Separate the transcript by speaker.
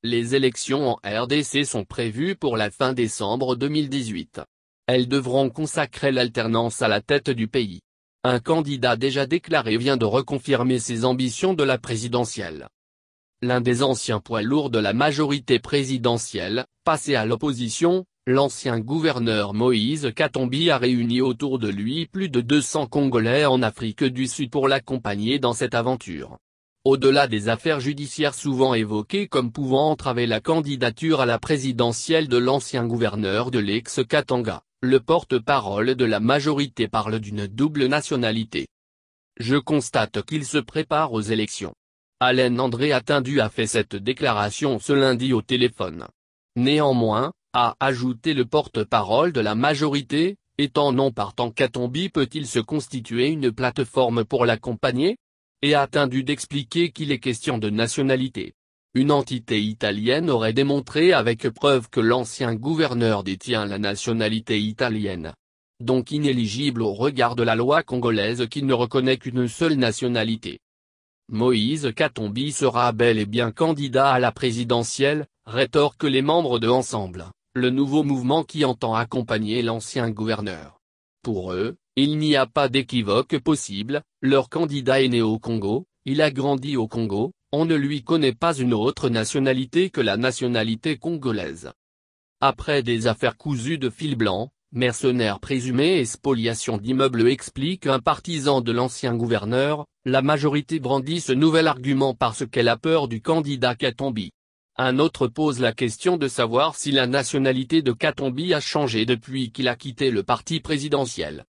Speaker 1: Les élections en RDC sont prévues pour la fin décembre 2018. Elles devront consacrer l'alternance à la tête du pays. Un candidat déjà déclaré vient de reconfirmer ses ambitions de la présidentielle. L'un des anciens poids lourds de la majorité présidentielle, passé à l'opposition, l'ancien gouverneur Moïse Katumbi a réuni autour de lui plus de 200 Congolais en Afrique du Sud pour l'accompagner dans cette aventure. Au-delà des affaires judiciaires souvent évoquées comme pouvant entraver la candidature à la présidentielle de l'ancien gouverneur de l'ex-Katanga, le porte-parole de la majorité parle d'une double nationalité. Je constate qu'il se prépare aux élections. Alain André Atindu a fait cette déclaration ce lundi au téléphone. Néanmoins, a ajouté le porte-parole de la majorité, étant non partant Katumbi peut-il se constituer une plateforme pour l'accompagner ? Et a attendu d'expliquer qu'il est question de nationalité. Une entité italienne aurait démontré avec preuve que l'ancien gouverneur détient la nationalité italienne. Donc inéligible au regard de la loi congolaise qui ne reconnaît qu'une seule nationalité. Moïse Katumbi sera bel et bien candidat à la présidentielle, rétorquent les membres de Ensemble, le nouveau mouvement qui entend accompagner l'ancien gouverneur. Pour eux, il n'y a pas d'équivoque possible, leur candidat est né au Congo, il a grandi au Congo, on ne lui connaît pas une autre nationalité que la nationalité congolaise. Après des affaires cousues de fil blanc, mercenaires présumés et spoliation d'immeubles explique un partisan de l'ancien gouverneur, la majorité brandit ce nouvel argument parce qu'elle a peur du candidat Katumbi. Un autre pose la question de savoir si la nationalité de Katumbi a changé depuis qu'il a quitté le parti présidentiel.